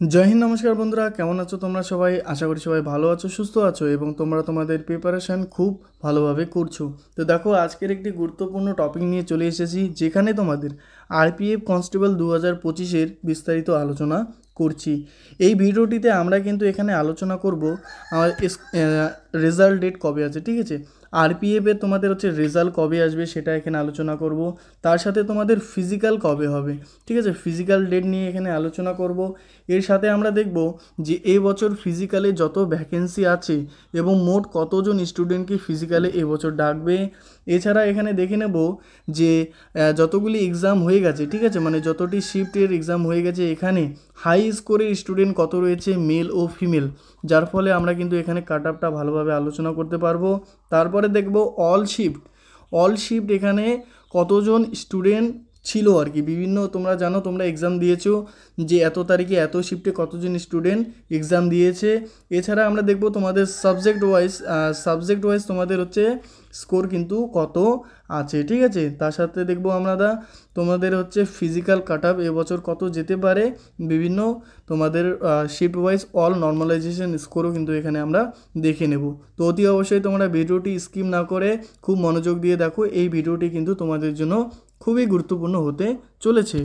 জয় হিন্দ, নমস্কার বন্ধুরা, কেমন আছো তোমরা সবাই? আশা করি সবাই ভালো আছো, সুস্থ আছো এবং তোমরা তোমাদের প্রিপারেশান খুব ভালোভাবে করছো। তো দেখো, আজকের একটি গুরুত্বপূর্ণ টপিক নিয়ে চলে এসেছি, যেখানে তোমাদের আরপিএফ কনস্টেবল 2025-এর বিস্তারিত আলোচনা করছি। এই ভিডিওটিতে আমরা কিন্তু এখানে আলোচনা করব আমার রেজাল্ট ডেট কবে আছে, ঠিক আছে। আরপিএফের তোমাদের হচ্ছে রেজাল্ট কবে আসবে সেটা এখানে আলোচনা করব। তার সাথে তোমাদের ফিজিক্যাল কবে হবে, ঠিক আছে, ফিজিক্যাল ডেট নিয়ে এখানে আলোচনা করব। এর সাথে আমরা দেখব যে এই বছর ফিজিক্যালে যত ভ্যাকেন্সি আছে এবং মোট কতজন স্টুডেন্টকে ফিজিক্যালে এবছর ডাকবে। এছাড়া এখানে দেখে নেব যে যতগুলি এক্সাম হয়ে গেছে, ঠিক আছে, মানে যতটি শিফটের এক্সাম হয়ে গেছে, এখানে হাই স্কোরের স্টুডেন্ট কত রয়েছে মেল ও ফিমেল, যার ফলে আমরা কিন্তু এখানে কাট আপটা ভালোভাবে আলোচনা করতে পারবো। তারপরে দেখব অল শিফট এখানে কতজন স্টুডেন্ট ছিল আর কি। বিভিন্ন তোমরা জানো, তোমরা এক্সাম দিয়েছো যে এত তারিখে এত শিফটে কতজন স্টুডেন্ট এক্সাম দিয়েছে। এছাড়া আমরা দেখব তোমাদের সাবজেক্ট ওয়াইজ তোমাদের হচ্ছে স্কোর কিন্তু কত আছে, ঠিক আছে। তার সাথে দেখব আমরা তোমাদের হচ্ছে ফিজিক্যাল কাট আপ এবছর কত যেতে পারে, বিভিন্ন তোমাদের শিফট ওয়াইজ অল নর্মালাইজেশন স্কোরও কিন্তু এখানে আমরা দেখে নেব। তো অতি অবশ্যই তোমরা ভিডিওটি স্কিপ না করে খুব মনোযোগ দিয়ে দেখো, এই ভিডিওটি কিন্তু তোমাদের জন্য খুবই গুরুত্বপূর্ণ হতে চলেছে।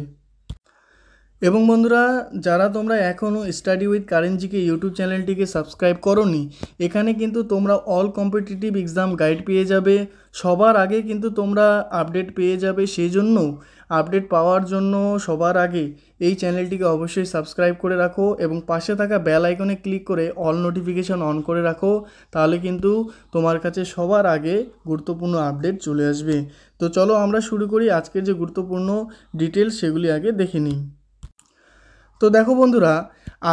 এবং বন্ধুরা, যারা তোমরা এখনও study with current GK YouTube চ্যানেলটিকে সাবস্ক্রাইব করোনি, এখানে কিন্তু তোমরা অল কম্পিটিটিভ এক্সাম গাইড পেয়ে যাবে, সবার আগে কিন্তু তোমরা আপডেট পেয়ে যাবে। সেই জন্য আপডেট পাওয়ার জন্য সবার আগে এই চ্যানেলটিকে অবশ্যই সাবস্ক্রাইব করে রাখো এবং পাশে থাকা বেল আইকনে ক্লিক করে অল নোটিফিকেশন অন করে রাখো, তাহলে কিন্তু তোমার কাছে সবার আগে গুরুত্বপূর্ণ আপডেট চলে আসবে। তো চলো আমরা শুরু করি, আজকের যে গুরুত্বপূর্ণ ডিটেলস সেগুলি আগে দেখে নিই। তো দেখো বন্ধুরা,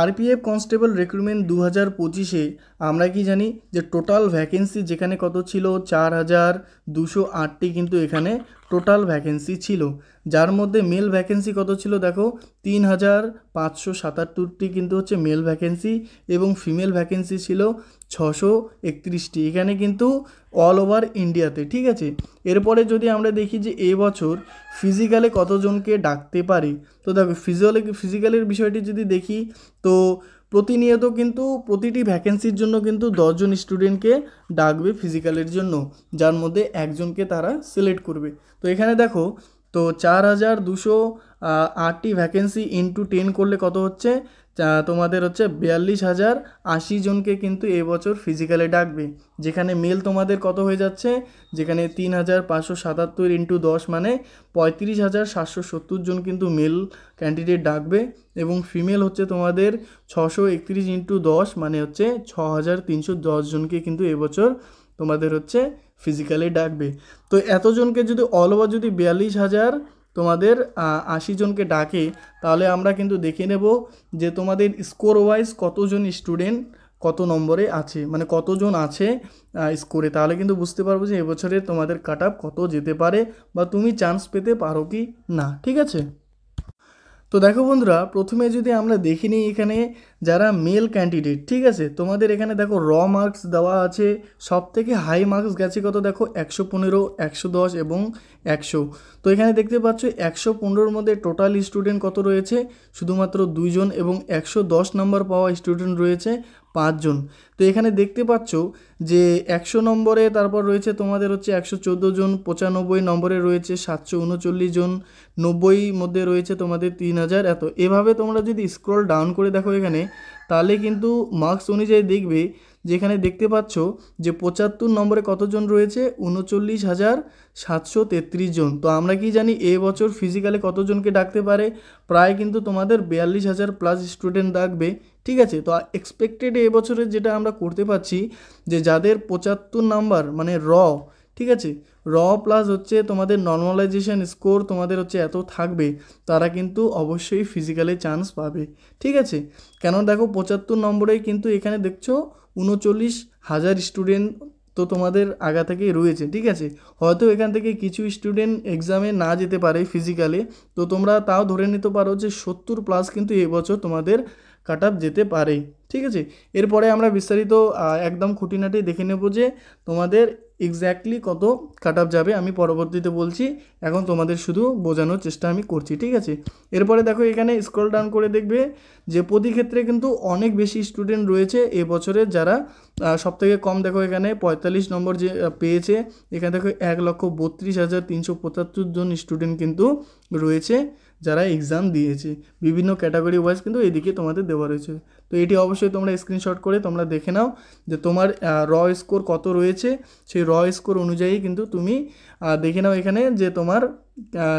আরপিএফ কনস্টেবল রিক্রুটমেন্ট 2025-এ আমরা কি জানি যে টোটাল ভ্যাকেন্সি যেখানে কত ছিল 4208টি কিন্তু এখানে টোটাল ভ্যাকেন্সি ছিল, যার মধ্যে মেল ভ্যাকেন্সি কত ছিল দেখো 3577টি কিন্তু হচ্ছে মেল ভ্যাকেন্সি এবং ফিমেল ভ্যাকেন্সি ছিল 631টি, এখানে কিন্তু অল ওভার ইন্ডিয়াতে, ঠিক আছে। এরপরে যদি আমরা দেখি যে এবছর ফিজিক্যালে কতজনকে ডাকতে পারি, তো দেখো ফিজিক্যালের বিষয়টি যদি দেখি তো প্রতিনিয়ত কিন্তু প্রতিটি ভ্যাকেন্সির জন্য কিন্তু 10 জন স্টুডেন্টকে ডাকবে ফিজিক্যালের জন্য, যার মধ্যে একজনকে তারা সিলেক্ট করবে। তো এখানে দেখো, তো 4208টি ভ্যাকেন্সি ইন্টু 10 করলে কত হচ্ছে, তোমাদের হচ্ছে 42,080 জনকে কিন্তু এবছর ফিজিক্যালে ডাকবে, যেখানে মেল তোমাদের কত হয়ে যাচ্ছে, যেখানে 3577 ইন্টু 10 মানে 35,770 জন কিন্তু মেল ক্যান্ডিডেট ডাকবে এবং ফিমেল হচ্ছে তোমাদের 631 ইন্টু 10 মানে হচ্ছে 6,310 জনকে কিন্তু এবছর তোমাদের হচ্ছে ফিজিক্যালি ডাকবে। তো এতজনকে যদি অল ওভার যদি 42,000 তোমাদের 80 জনকে ডাকে, তাহলে আমরা কিন্তু দেখে নেব যে তোমাদের স্কোর ওয়াইজ কতজন স্টুডেন্ট কত নম্বরে আছে, মানে কতজন আছে স্কোরে, তাহলে কিন্তু বুঝতে পারবো যে এবছরে তোমাদের কাট আপ কত যেতে পারে বা তুমি চান্স পেতে পারো কি না, ঠিক আছে। তো দেখো বন্ধুরা, প্রথমে যদি আমরা দেখে নিই এখানে যারা মেল ক্যান্ডিডেট, ঠিক আছে, তোমাদের এখানে দেখো র মার্কস দেওয়া আছে, সব থেকে হাই মার্কস গেছে কত দেখো 115, 110 এবং 100। তো এখানে দেখতে পাচ্ছ 115-র মধ্যে টোটাল স্টুডেন্ট কত রয়েছে, শুধুমাত্র 2 জন এবং 110 নম্বর পাওয়া স্টুডেন্ট রয়েছে 5 জন। তো এখানে দেখতে পাচ্ছ যে 100 নম্বরে তারপর রয়েছে তোমাদের হচ্ছে 114 জন, 95 নম্বরে রয়েছে 739 জন, 90 মধ্যে রয়েছে তোমাদের 3000, এত এভাবে তোমরা যদি স্ক্রল ডাউন করে দেখো এখানে, তাহলে কিন্তু মার্কস অনুযায়ী দেখবে যেখানে দেখতে পাচ্ছ যে 75 নম্বরে কতজন রয়েছে 39,733 জন। তো আমরা কি জানি এবছর ফিজিক্যালে কতজনকে ডাকতে পারে, প্রায় কিন্তু তোমাদের 42,000 প্লাস স্টুডেন্ট ডাকবে, ঠিক আছে। তো এক্সপেক্টেড এবছরের যেটা আমরা করতে পারছি যে যাদের 75 নাম্বার মানে ঠিক আছে, প্লাস হচ্ছে তোমাদের নর্মালাইজেশন স্কোর তোমাদের হচ্ছে এত থাকবে, তারা কিন্তু অবশ্যই ফিজিক্যালে চান্স পাবে, ঠিক আছে। কেন দেখো 75 নম্বরেই কিন্তু এখানে দেখছো 39,000 স্টুডেন্ট তো তোমাদের আগা থেকেই রয়েছে, ঠিক আছে। হয়তো এখান থেকে কিছু স্টুডেন্ট এক্সামে না যেতে পারে ফিজিক্যালে, তো তোমরা তাও ধরে নিতে পারো যে 70 প্লাস কিন্তু এবছর তোমাদের কাট আপ যেতে পারে, ঠিক আছে। এরপরে আমরা বিস্তারিত একদম খুঁটিনাটি দেখে নেব যে তোমাদের এক্স্যাক্টলি কত কাট অফ যাবে আমি পরবর্তীতে বলছি, এখন তোমাদের শুধু বোঝানোর চেষ্টা আমি করছি, ঠিক আছে। এরপরে দেখো এখানে স্ক্রল ডাউন করে দেখবে যে প্রতি ক্ষেত্রে কিন্তু অনেক বেশি স্টুডেন্ট রয়েছে এবছরের, যারা সবথেকে কম দেখো এখানে 45 নম্বর যে পেয়েছে, এখানে দেখো 1,32,375 জন স্টুডেন্ট কিন্তু রয়েছে যারা এক্সাম দিয়েছে। বিভিন্ন ক্যাটাগরি ওয়াইজ কিন্তু এদিকে তোমাদের দেওয়া রয়েছে। তো এটি অবশ্যই তোমরা স্ক্রিনশট করে তোমরা দেখে নাও যে তোমার র স্কোর কত রয়েছে, সেই র স্কোর অনুযায়ী কিন্তু তুমি দেখে নাও এখানে যে তোমার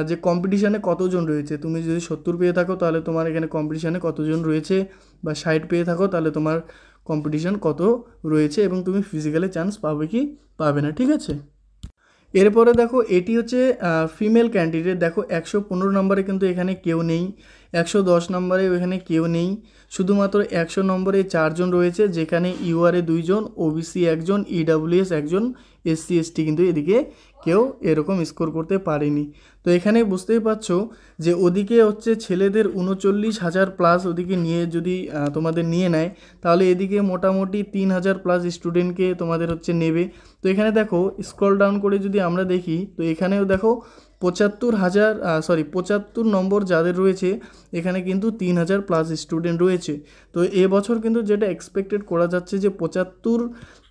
যে কম্পিটিশানে কতজন রয়েছে। তুমি যদি 70 পেয়ে থাকো তাহলে তোমার এখানে কম্পিটিশানে কতজন রয়েছে, বা 60 পেয়ে থাকো তাহলে তোমার কম্পিটিশান কত রয়েছে, এবং তুমি ফিজিক্যালি চান্স পাবে কি পাবে না, ঠিক আছে। এরপরে দেখো এটি হচ্ছে ফিমেল ক্যান্ডিডেট। দেখো 115 নম্বরে কিন্তু এখানে কেউ নেই, 110 নম্বরে এখানে কেউ নেই, শুধুমাত্র 100 নম্বরে 4 জন রয়েছে, যেখানে ইউআরএ 2 জন, ওবিসি 1 জন, ইডাব্লিউএস 1 জন, এসসি এসটি কিন্তু এদিকে কেউ এরকম স্কোর করতে পারেনি। তো এখানে বুঝতেই পারছো যে ওদিকে হচ্ছে ছেলেদের 39,000 প্লাস ওদিকে নিয়ে যদি তোমাদের নিয়ে নেয়, তাহলে এদিকে মোটামুটি 3,000 প্লাস স্টুডেন্টকে তোমাদের হচ্ছে নেবে। তো এখানে দেখো স্ক্রল ডাউন করে যদি আমরা দেখি, তো এখানেও দেখো 75 নম্বর যাদের রয়েছে, এখানে কিন্তু 3,000 প্লাস স্টুডেন্ট রয়েছে। তো এবছর কিন্তু যেটা এক্সপেক্টেড করা যাচ্ছে যে 75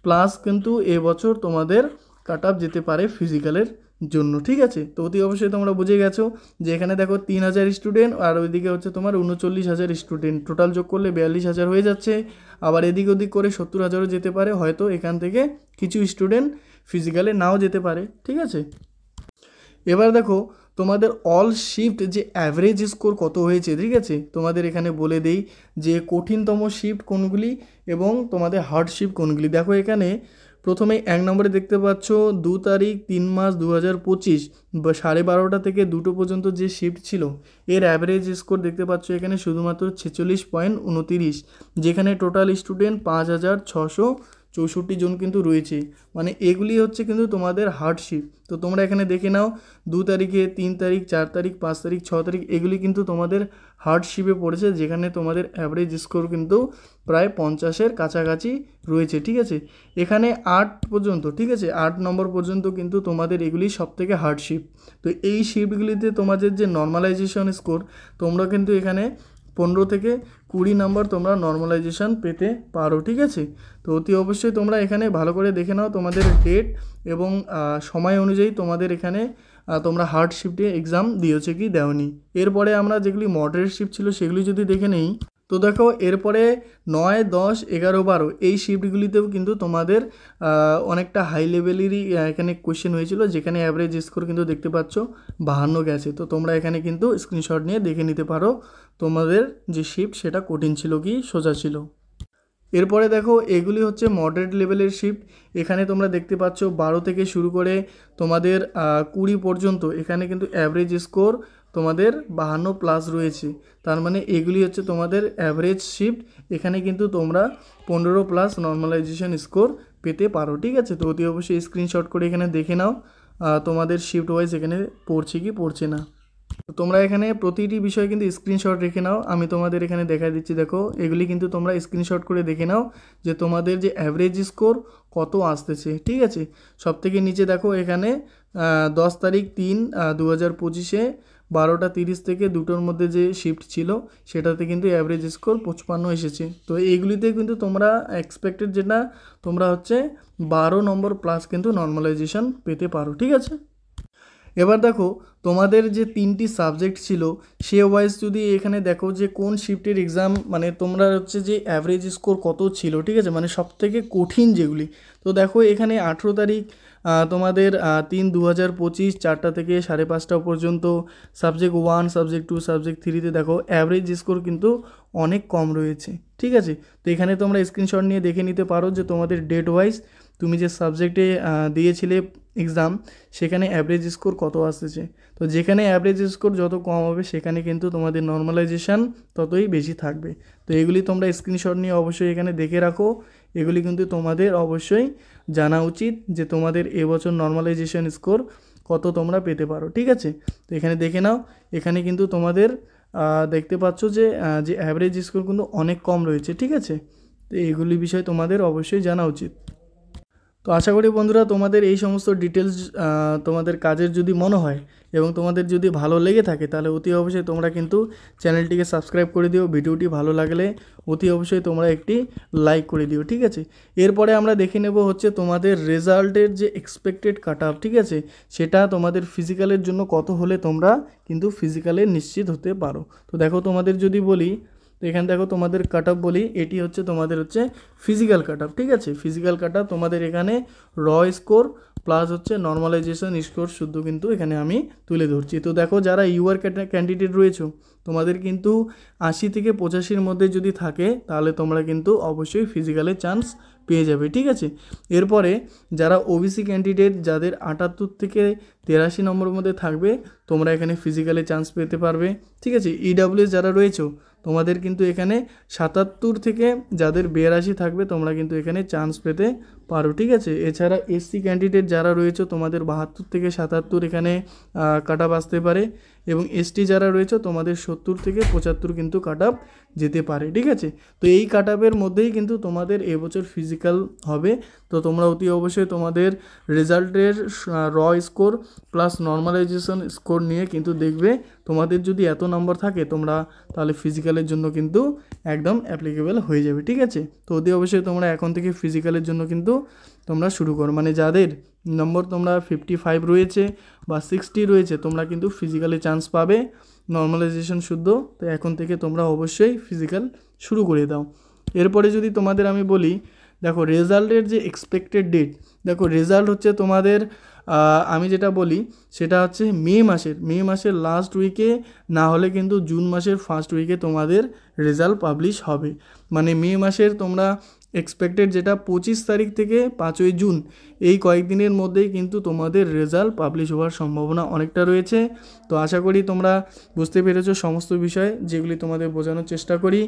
প্লাস কিন্তু এবছর তোমাদের কাট অফ যেতে পারে ফিজিক্যালের জন্য, ঠিক আছে। তো অতি অবশ্যই তোমরা বুঝে গেছো যে এখানে দেখো 3,000 স্টুডেন্ট, আর ওইদিকে হচ্ছে তোমার 39,000 স্টুডেন্ট, টোটাল যোগ করলে 42,000 হয়ে যাচ্ছে। আবার এদিক ওদিক করে 70,000ও যেতে পারে, হয়তো এখান থেকে কিছু স্টুডেন্ট ফিজিক্যালে নাও যেতে পারে, ঠিক আছে। এবার দেখো তোমাদের অল শিফট যে অ্যাভারেজ স্কোর কত হয়েছে, ঠিক আছে। তোমাদের এখানে বলে দেই যে কঠিনতম শিফট কোনগুলি এবং তোমাদের হার্ড শিফট কোনগুলি। দেখো এখানে প্রথমে 1 নম্বরে দেখতে পাচ্ছ 2 তারিখ 3 মাস 2025 12:30 থেকে 2টো পর্যন্ত যে শিফট ছিল, এর অ্যাভারেজ স্কোর দেখতে পাচ্ছ এখানে শুধুমাত্র 46.29, যেখানে টোটাল স্টুডেন্ট 5,664 জন কিন্তু রয়েছে। মানে এগুলি হচ্ছে কিন্তু তোমাদের হার্ড শিফট। তো তোমরা এখানে দেখে নাও 2 তারিখে, 3 তারিখ, 4 তারিখ, 5 তারিখ, 6 তারিখ এগুলি কিন্তু তোমাদের হার্ড শিফটে পড়েছে, যেখানে তোমাদের অ্যাভারেজ স্কোর কিন্তু প্রায় 50-এর কাছাকাছি রয়েছে, ঠিক আছে। এখানে 8 পর্যন্ত, ঠিক আছে, 8 নম্বর পর্যন্ত কিন্তু তোমাদের এগুলি সবথেকে হার্ড শিফট। তো এই শিফটগুলিতে তোমাদের যে নর্মালাইজেশন স্কোর, তোমরা কিন্তু এখানে 15 থেকে 20 নম্বর তোমরা নর্মালাইজেশন পেতে পারো, ঠিক আছে। তো অতি অবশ্যই তোমরা এখানে ভালো করে দেখে নাও তোমাদের ডেট এবং সময় অনুযায়ী তোমাদের এখানে তোমরা হার্ড শিফটে এক্সাম দিয়েছো কি দেওনি। এরপরে আমরা যেগুলি মডারেট শিফট ছিল সেগুলি যদি দেখে নেই, তো দেখো এরপরে 9, 10, 11, 12 এই শিফটগুলিতেও কিন্তু তোমাদের অনেকটা হাই লেভেলেরই এখানে কোয়েশ্চেন হয়েছিল, যেখানে অ্যাভারেজ স্কোর কিন্তু দেখতে পাচ্ছ 52 গেছে। তো তোমরা এখানে কিন্তু স্ক্রিনশট নিয়ে দেখে নিতে পারো তোমাদের যে শিফট সেটা কঠিন ছিল কি সোজা ছিল। এরপরে দেখো এগুলি হচ্ছে মডারেট লেভেলের শিফট। এখানে তোমরা দেখতে পাচ্ছ 12 থেকে শুরু করে তোমাদের 20 পর্যন্ত এখানে কিন্তু অ্যাভারেজ স্কোর তোমাদের 52 প্লাস রয়েছে। তার মানে এগুলি হচ্ছে তোমাদের অ্যাভারেজ শিফট। এখানে কিন্তু তোমরা 15 প্লাস নর্মালাইজেশন স্কোর পেতে পারো, ঠিক আছে। তো অতি অবশ্যই স্ক্রিনশট করে এখানে দেখে নাও তোমাদের শিফট ওয়াইজ এখানে পড়ছে কি পড়ছে না। তো তোমরা এখানে প্রতিটি বিষয় কিন্তু স্ক্রিনশট রেখে নাও, আমি তোমাদের এখানে দেখাই দিচ্ছি। দেখো এগুলি কিন্তু তোমরা স্ক্রিনশট করে দেখে নাও যে তোমাদের যে অ্যাভারেজ স্কোর কত আসতেছে, ঠিক আছে। সবথেকে নিচে দেখো এখানে 10 তারিখ 3, 2025 12:30 থেকে 2টোর মধ্যে যে শিফট ছিল সেটাতে কিন্তু অ্যাভারেজ স্কোর 55 এসেছে। তো এইগুলিতে কিন্তু তোমরা এক্সপেক্টেড যেটা তোমরা হচ্ছে 12 নম্বর প্লাস কিন্তু নর্মালাইজেশন পেতে পারো, ঠিক আছে। এবার দেখো তোমাদের যে 3টি সাবজেক্ট ছিল সে ওয়াইজ যদি এখানে দেখো যে কোন শিফটের এক্সাম মানে তোমরা হচ্ছে যে অ্যাভারেজ স্কোর কত ছিল, ঠিক আছে, মানে সবথেকে কঠিন যেগুলি। তো দেখো এখানে 18 তারিখ তোমাদের 3/2025 4টা থেকে 5:30 পর্যন্ত সাবজেক্ট 1, সাবজেক্ট 2, সাবজেক্ট 3তে দেখো অ্যাভারেজ স্কোর কিন্তু অনেক কম রয়েছে, ঠিক আছে। তো এখানে তোমরা স্ক্রিনশট নিয়ে দেখে নিতে পারো যে তোমাদের ডেট ওয়াইজ তুমি যে সাবজেক্টে দিয়েছিলে এক্সাম সেখানে অ্যাভারেজ স্কোর কত আসতেছে। তো যেখানে অ্যাভারেজ স্কোর যত কম হবে সেখানে কিন্তু তোমাদের নর্মালাইজেশান ততই বেশি থাকবে। তো এগুলি তোমরা স্ক্রিনশট নিয়ে অবশ্যই এখানে দেখে রাখো। এগুলি কিন্তু তোমাদের অবশ্যই জানা উচিত যে তোমাদের এবছর নর্মালাইজেশন স্কোর কত তোমরা পেতে পারো, ঠিক আছে। তো এখানে দেখে নাও, এখানে কিন্তু তোমাদের দেখতে পাচ্ছ যে অ্যাভারেজ স্কোর কিন্তু অনেক কম রয়েছে, ঠিক আছে। তো এইগুলি বিষয় তোমাদের অবশ্যই জানা উচিত। তো আশা করি বন্ধুরা তোমাদের এই সমস্ত ডিটেলস তোমাদের কাজের যদি মনে হয় এবং তোমাদের যদি ভালো লেগে থাকে তাহলে অতি অবশ্যই তোমরা কিন্তু চ্যানেলটিকে সাবস্ক্রাইব করে দিও। ভিডিওটি ভালো লাগলে অতি অবশ্যই তোমরা একটি লাইক করে দিও, ঠিক আছে। এরপরে আমরা দেখে নেব হচ্ছে তোমাদের রেজাল্টের যে এক্সপেক্টেড কাট অফ, ঠিক আছে, সেটা তোমাদের ফিজিক্যালের জন্য কত হলে তোমরা কিন্তু ফিজিক্যালে নিশ্চিত হতে পারো। তো দেখো তোমাদের যদি বলি, তো এখানে দেখো তোমাদের কাট অফ বলি, এটি হচ্ছে তোমাদের হচ্ছে ফিজিক্যাল কাট অফ, ঠিক আছে। ফিজিক্যাল কাট অফ তোমাদের এখানে র স্কোর প্লাস হচ্ছে নর্মালাইজেশন স্কোর শুদ্ধ কিন্তু এখানে আমি তুলে ধরছি। তো দেখো যারা ইউআর ক্যান্ডিডেট রয়েছে তোমাদের কিন্তু 80 থেকে 85-র মধ্যে যদি থাকে তাহলে তোমরা কিন্তু অবশ্যই ফিজিক্যালে চান্স পেয়ে যাবে, ঠিক আছে। এরপরে যারা ওবিসি ক্যান্ডিডেট যাদের 78 থেকে 83 নম্বরের মধ্যে থাকবে তোমরা এখানে ফিজিক্যালে চান্স পেতে পারবে, ঠিক আছে। ইডাব্লিউএস যারা রয়েছে তোমাদের কিন্তু এখানে 77 থেকে যাদের 82 থাকবে তোমরা কিন্তু এখানে চান্স পেতে পারো, ঠিক আছে। এছাড়া এসসি ক্যান্ডিডেট যারা রয়েছে তোমাদের 72 থেকে 77 এখানে কাট অফ আসতে পারে, এবং এসটি যারা রয়েছে তোমাদের 70 থেকে 75 কিন্তু কাট অফ যেতে পারে, ঠিক আছে। তো এই কাট অফের মধ্যেই কিন্তু তোমাদের এবছর ফিজিক্যাল হবে। তো তোমরা অতি অবশ্যই তোমাদের রেজাল্টের র স্কোর প্লাস নর্মালাইজেশন স্কোর নিয়ে কিন্তু দেখবে তোমাদের যদি এত নম্বর থাকে তোমরা তাহলে ফিজিক্যালের জন্য কিন্তু একদম অ্যাপ্লিকেবল হয়ে যাবে, ঠিক আছে। তো অতি অবশ্যই তোমরা এখন থেকে ফিজিক্যালের জন্য কিন্তু তোমরা শুরু করো, মানে যাদের নম্বর তোমরা 55 রয়েছে বা 60 রয়েছে তোমরা কিন্তু ফিজিক্যালে চান্স পাবে নর্মালাইজেশন শুদ্ধ। তো এখন থেকে তোমরা অবশ্যই ফিজিক্যাল শুরু করে দাও। এরপরে যদি তোমাদের আমি বলি, দেখো রেজাল্টের যে এক্সপেক্টেড ডেট, দেখো রেজাল্ট হচ্ছে তোমাদের আমি যেটা বলি সেটা হচ্ছে মে মাসের লাস্ট উইকে, না হলে কিন্তু জুন মাসের ফার্স্ট উইকে তোমাদের রেজাল্ট পাবলিশ হবে। মানে মে মাসের তোমরা এক্সপেক্টেড যেটা 25 তারিখ থেকে 5ই জুন এই কয়েকদিনের মধ্যেই কিন্তু তোমাদের রেজাল্ট পাবলিশ হওয়ার সম্ভাবনা অনেকটা রয়েছে। তো আশা করি তোমরা বুঝতে পেরেছো সমস্ত বিষয় যেগুলি তোমাদের বোঝানোর চেষ্টা করি।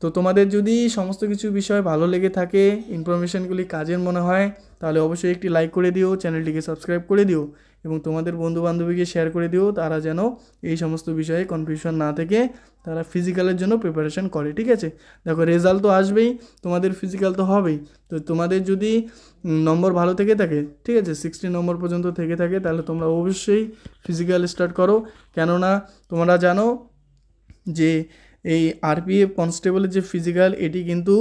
তো তোমাদের যদি সমস্ত কিছু বিষয় ভালো লেগে থাকে, ইনফরমেশানগুলি কাজের মনে হয়, তাহলে অবশ্যই একটি লাইক করে দিও, চ্যানেলটিকে সাবস্ক্রাইব করে দিও এবং তোমাদের বন্ধুবান্ধবীকে শেয়ার করে দিও, তারা যেন এই সমস্ত বিষয়ে কনফিউশন না থেকে তারা ফিজিক্যালের জন্য প্রিপারেশন করে, ঠিক আছে। দেখো রেজাল্ট তো আসবেই, তোমাদের ফিজিক্যাল তো হবেই। তো তোমাদের যদি নম্বর ভালো থেকে থাকে, ঠিক আছে, 60 নম্বর পর্যন্ত থেকে থাকে, তাহলে তোমরা অবশ্যই ফিজিক্যাল স্টার্ট করো। কেননা তোমরা জানো যে এই আরপিএফ কনস্টেবলের যে ফিজিক্যাল এটি কিন্তু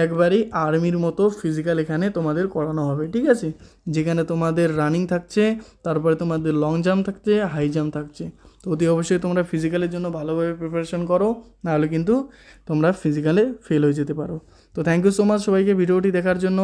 একবারেই আর্মির মতো ফিজিক্যাল এখানে তোমাদের করানো হবে, ঠিক আছে। যেখানে তোমাদের রানিং থাকছে, তারপরে তোমাদের লং জাম্প থাকছে, হাই জাম্প থাকছে। তো অতি অবশ্যই তোমরা ফিজিক্যালের জন্য ভালোভাবে প্রিপারেশন করো, নাহলে কিন্তু তোমরা ফিজিক্যালে ফেল হয়ে যেতে পারো। তো থ্যাংক ইউ সো মাচ সবাইকে ভিডিওটি দেখার জন্য।